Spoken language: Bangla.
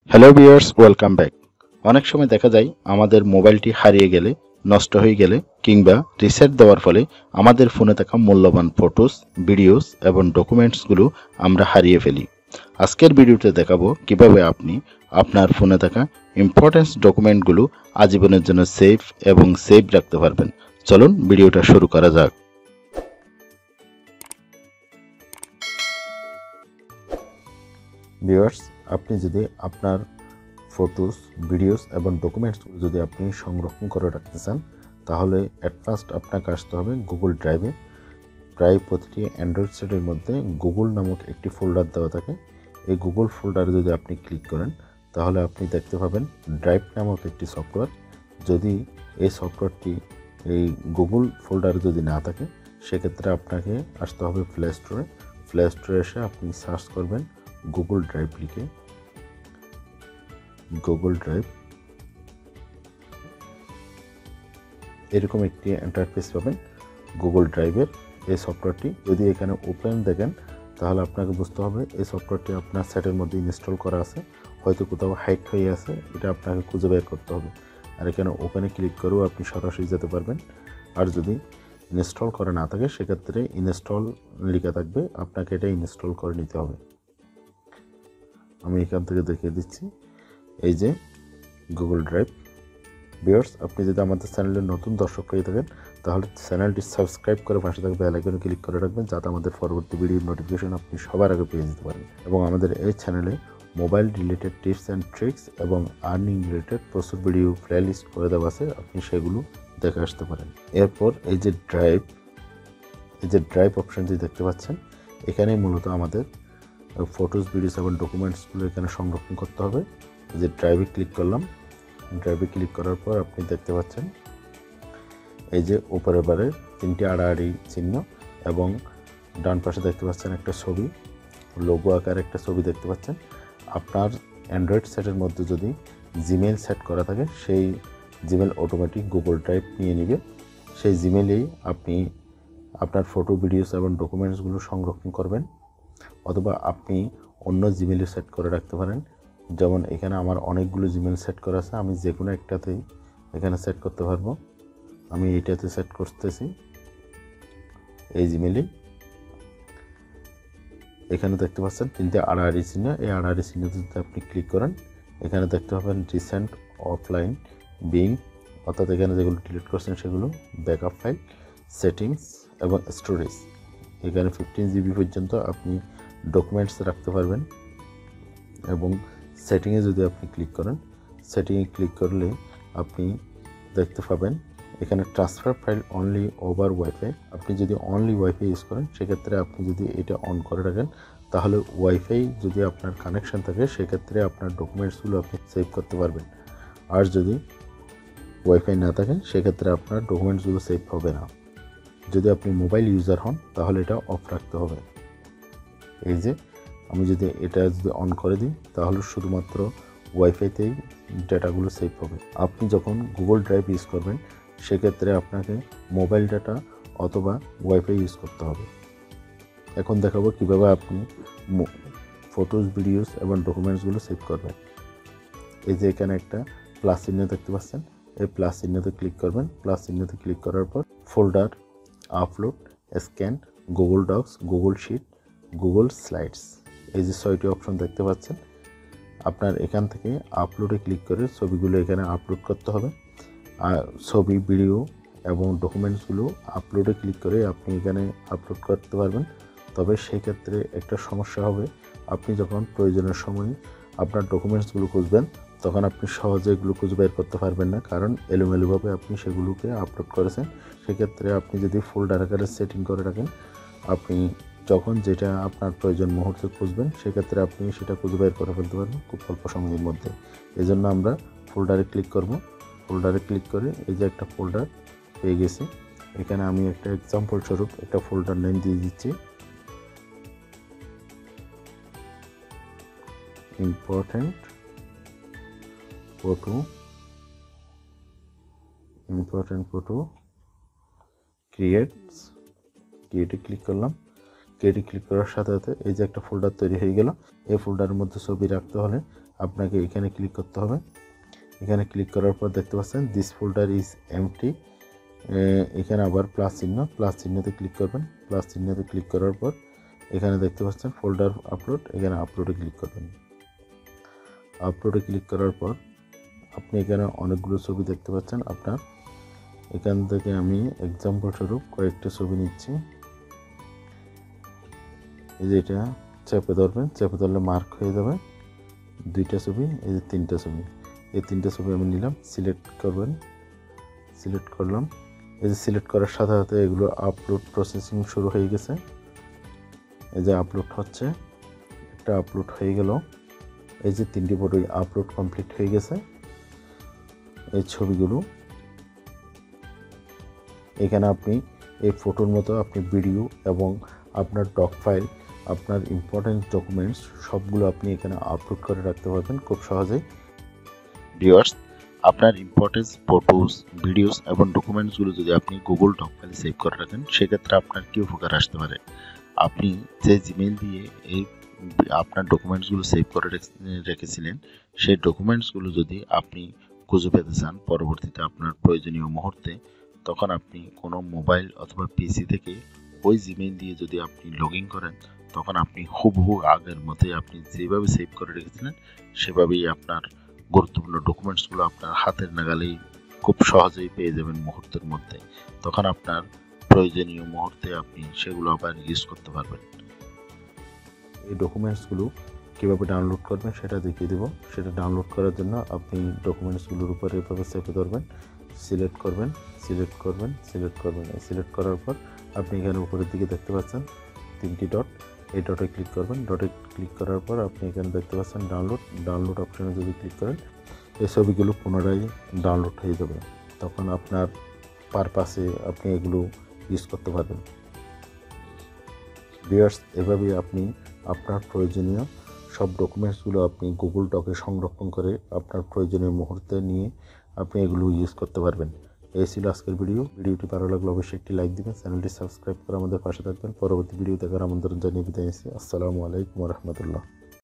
Hello viewers, welcome back. অনেক সময় দেখা যায় আমাদের মোবাইলটি হারিয়ে গেলে, নষ্ট হয়ে গেলে কিংবা রিসেট দেওয়ার ফলে আমাদের ফোনে থাকা মূল্যবান ফটোস, ভিডিওস এবং ডকুমেন্টসগুলো আমরা হারিয়ে ফেলি। আজকের ভিডিওতে দেখাবো কিভাবে আপনি আপনার ফোনে থাকা ইম্পর্টেন্স ডকুমেন্টগুলো আজীবনের জন্য সেভ রাখতে পারবেন। চলুন ভিডিওটা শুরু করা যাক। ভিউয়ার্স, আপনি যদি আপনার ফটোস, ভিডিওস এবং ডকুমেন্টস যদি আপনি সংরক্ষণ করে রাখতে চান, তাহলে অ্যাট ফার্স্ট আপনাকে আসতে হবে গুগল ড্রাইভে। প্রায় প্রতিটি অ্যান্ড্রয়েড সেটের মধ্যে গুগল নামক একটি ফোল্ডার দেওয়া থাকে। এই গুগল ফোল্ডারে যদি আপনি ক্লিক করেন, তাহলে আপনি দেখতে পাবেন ড্রাইভ নামক একটি সফটওয়্যার। যদি এই সফটওয়্যারটি এই গুগল ফোল্ডারে যদি না থাকে, সেক্ষেত্রে আপনাকে আসতে হবে প্লে স্টোরে এসে আপনি সার্চ করবেন গুগল ড্রাইভ লিখে। গুগল ড্রাইভ এরকম একটি ইন্টারফেস পাবেন গুগল ড্রাইভের। এই সফটওয়্যারটি যদি এখানে ওপেন দেখেন, তাহলে আপনাকে বুঝতে হবে এই সফটওয়্যারটি আপনার সেটের মধ্যে ইনস্টল করা আছে, হয়তো কোথাও হাইড হয়ে আছে, এটা আপনাকে খুঁজে বের করতে হবে। আর এখানে ওপেনে ক্লিক করেও আপনি সরাসরি যেতে পারবেন। আর যদি ইনস্টল করা না থাকে, সেক্ষেত্রে ইনস্টল লেখা থাকবে, আপনাকে এটা ইনস্টল করে নিতে হবে। আমি এখান থেকে দেখিয়ে দিচ্ছি, এই যে গুগল ড্রাইভ। ভিউয়ার্স, আপনি যদি আমাদের চ্যানেলের নতুন দর্শক হয়ে থাকেন, তাহলে চ্যানেলটি সাবস্ক্রাইব করে পাশে থাকা বেল আইকনে ক্লিক করে রাখবেন, যাতে আমাদের পরবর্তী ভিডিওর নোটিফিকেশন আপনি সবার আগে পেয়ে যেতে পারেন। এবং আমাদের এই চ্যানেলে mobile related tips and tricks এবং আর্নিং রিলেটেড প্রচুর ভিডিও প্লেলিস্ট করে দেওয়া আছে, আপনি সেগুলো দেখে আসতে পারেন। এরপর এই যে ড্রাইভ অপশনটি দেখতে পাচ্ছেন, এখানেই মূলত আমাদের ফটোস, ভিডিওস এবং ডকুমেন্টসগুলো এখানে সংরক্ষণ করতে হবে। এই যে ড্রাইভে ক্লিক করলাম। ড্রাইভে ক্লিক করার পর আপনি দেখতে পাচ্ছেন এই যে উপরে বারে তিনটি আড়াআড়ি চিহ্ন এবং ডান পাশে দেখতে পাচ্ছেন একটা ছবি, লোগো আকার একটা ছবি দেখতে পাচ্ছেন। আপনার অ্যান্ড্রয়েড সেটের মধ্যে যদি জিমেল সেট করা থাকে, সেই জিমেল অটোমেটিক গুগল ড্রাইভ নিয়ে নেবে। সেই জিমেলেই আপনি আপনার ফটো, ভিডিওস এবং ডকুমেন্টসগুলো সংরক্ষণ করবেন। অথবা আপনি অন্য জিমেলে সেট করে রাখতে পারেন। যেমন এখানে আমার অনেকগুলো জিমেল সেট করা আছে, আমি যে কোনো একটাতেই এখানে সেট করতে পারবো। আমি এইটাতে সেট করতেছি, এই জিমেলেই। এখানে দেখতে পাচ্ছেন তিনটে আড়াআড়ি চিহ্ন, এই আড়াআড়ি চিহ্নতে যদি আপনি ক্লিক করেন, এখানে দেখতে পাবেন রিসেন্ট, অফলাইন, বিং, অর্থাৎ এখানে যেগুলো ডিলিট করছেন সেগুলো, ব্যাকআপ ফাইল, সেটিংস এবং স্টোরেজ। এখানে 15 GB পর্যন্ত আপনি ডকুমেন্টস রাখতে পারবেন। এবং সেটিংয়ে যদি আপনি ক্লিক করেন, সেটিংয়ে ক্লিক করলে আপনি দেখতে পাবেন এখানে transfer file only over wifi. আপনি যদি অনলি ওয়াইফাই ইউজ করেন, সেক্ষেত্রে আপনি যদি এটা অন করে রাখেন, তাহলে ওয়াইফাই যদি আপনার কানেকশন থাকে, সেক্ষেত্রে আপনার ডকুমেন্টসগুলো আপনি সেভ করতে পারবেন। আর যদি ওয়াইফাই না থাকে, সেক্ষেত্রে আপনার ডকুমেন্টসগুলো সেভ হবে না। যদি আপনি মোবাইল ইউজার হন, তাহলে এটা অফ রাখতে হবে। এই যে আমি যদি এটা অন করে দিই, তাহলে শুধুমাত্র ওয়াইফাইতেই ডেটাগুলো সেভ হবে। আপনি যখন গুগল ড্রাইভ ইউজ করবেন, সেক্ষেত্রে আপনাকে মোবাইল ডাটা অথবা ওয়াইফাই ইউজ করতে হবে। এখন দেখাবো কিভাবে আপনি ফটোস, ভিডিওস এবং ডকুমেন্টসগুলো সেভ করবেন। এই যে এখানে একটা প্লাস চিহ্ন দেখতে পাচ্ছেন, এই প্লাস চিহ্নতে ক্লিক করবেন। প্লাস চিহ্নতে ক্লিক করার পর folder, upload, scan, Google Docs, Google Sheet, Google Slides, এই যে 6টি অপশন দেখতে পাচ্ছেন। আপনার এখান থেকে আপলোডে ক্লিক করে ছবিগুলো এখানে আপলোড করতে হবে। আর ছবি, ভিডিও এবং ডকুমেন্টসগুলো আপলোডে ক্লিক করে আপনি এখানে আপলোড করতে পারবেন। তবে সেই ক্ষেত্রে একটা সমস্যা হবে, আপনি যখন প্রয়োজনের সময় আপনার ডকুমেন্টসগুলো খুঁজবেন, তখন আপনি সহজে এগুলো খুঁজে বের করতে পারবেন না, কারণ এলোমেলোভাবে আপনি সেগুলোকে আপলোড করেছেন। সেক্ষেত্রে আপনি যদি ফোল্ডার আকারে সেটিং করে রাখেন, আপনি যখন যেটা আপনার প্রয়োজন মুহূর্তে খুঁজবেন, সেক্ষেত্রে আপনি সেটা খুঁজে বের করে ফেলতে পারবেন খুব অল্প সময়ের মধ্যে। এই জন্য আমরা ফোল্ডারে ক্লিক করব। ফোল্ডারে ক্লিক করে এই যে একটা ফোল্ডার পেয়ে গেছি। এখানে আমি একটা এক্সাম্পল স্বরূপ একটা ফোল্ডার নেম দিয়ে দিচ্ছি, ইম্পর্টেন্ট ফটো ক্রিয়েটে ক্লিক করলাম। ক্রিয়েটে ক্লিক করার সাথে সাথে এই যে একটা ফোল্ডার তৈরি হয়ে গেল। এই ফোল্ডারের মধ্যে ছবি রাখতে হলে আপনাকে এখানে ক্লিক করতে হবে। এখানে ক্লিক করার পর দেখতে পাচ্ছেন দিস ফোল্ডার ইজ এমটি। এখানে আবার প্লাস চিহ্নতে ক্লিক করবেন। প্লাস চিহ্নতে ক্লিক করার পর এখানে দেখতে পাচ্ছেন ফোল্ডার আপলোড, এখানে আপলোডে ক্লিক করবেন। আপলোডে ক্লিক করার পর আপনি এখানে অনেকগুলো ছবি দেখতে পাচ্ছেন। আপনার এখান থেকে আমি এক্সাম্পল স্বরূপ কয়েকটা ছবি নিচ্ছি। এই যে এটা চেপে ধরবেন, চেপে ধরলে মার্ক হয়ে যাবে 2টা ছবি। এই যে 3টা ছবি, এই 3টা ছবি আমি নিলাম। সিলেক্ট করবেন, সিলেক্ট করলাম। এই যে সিলেক্ট করার সাথে সাথে এগুলো আপলোড প্রসেসিং শুরু হয়ে গেছে। এই যে আপলোড হচ্ছে, একটা আপলোড হয়ে গেল। এই যে 3টি ফটো আপলোড কমপ্লিট হয়ে গেছে। এই ছবিগুলো এখানে আপনি এই ফটোর মতো আপনি ভিডিও এবং আপনার ডক ফাইল, আপনার ইম্পর্টেন্ট ডকুমেন্টস সবগুলো আপনি এখানে আপলোড করে রাখতে পারবেন খুব সহজেই। ভিউয়ার্স, আপনার ইম্পর্টেন্ট ফটোস, ভিডিওস এবং ডকুমেন্টসগুলো যদি আপনি গুগল ডক ফাইলে সেভ করে রাখেন, সেক্ষেত্রে আপনার কী উপকার আসতে পারে? আপনি যে জিমেইল দিয়ে এই আপনার ডকুমেন্টসগুলো সেভ করে রেখেছিলেন, সেই ডকুমেন্টসগুলো যদি আপনি খুঁজে পেতে চান পরবর্তীতে আপনার প্রয়োজনীয় মুহূর্তে, তখন আপনি কোনো মোবাইল অথবা পিসি থেকে ওই জিমেইল দিয়ে যদি আপনি লগ ইন করেন, তখন আপনি হুবহু আগের মতোই আপনি যেভাবে সেভ করে রেখেছিলেন সেভাবেই আপনার গুরুত্বপূর্ণ ডকুমেন্টসগুলো আপনার হাতের নাগালেই খুব সহজেই পেয়ে যাবেন মুহূর্তের মধ্যে। তখন আপনার প্রয়োজনীয় মুহূর্তে আপনি সেগুলো আবার ইউজ করতে পারবেন। এই ডকুমেন্টসগুলো কীভাবে ডাউনলোড করবেন সেটা দেখিয়ে দেবো। সেটা ডাউনলোড করার জন্য আপনি ডকুমেন্টসগুলোর উপরে এভাবে চেপে ধরবেন, সিলেক্ট করবেন, সিলেক্ট করবেন, সিলেক্ট করবেন। সিলেক্ট করার পর আপনি এখানে উপরের দিকে দেখতে পাচ্ছেন 3টি ডট, এই ডটে ক্লিক করবেন। ডটে ক্লিক করার পর আপনি এখানে দেখতে পাচ্ছেন ডাউনলোড অপশানে যদি ক্লিক করেন, এই ছবিগুলো পুনরায় ডাউনলোড হয়ে যাবে। তখন আপনার পারপাসে আপনি এগুলো ইউজ করতে পারবেন। ভিউয়ার্স, এভাবেই আপনি আপনার প্রয়োজনীয় সব ডকুমেন্টসগুলো আপনি গুগল ডকে সংরক্ষণ করে আপনার প্রয়োজনীয় মুহূর্তে নিয়ে আপনি এগুলো ইউজ করতে পারবেন। এই ছিল আজকের ভিডিওটি ভালো লাগলে অবশ্যই একটি লাইক দিবেন, চ্যানেলটি সাবস্ক্রাইব করে আমাদের পাশে থাকবেন। পরবর্তী ভিডিও দেখার আমন্ত্রণ জানিয়ে বিদায় নিচ্ছি। আসসালামু আলাইকুম ওয়া রাহমাতুল্লাহ।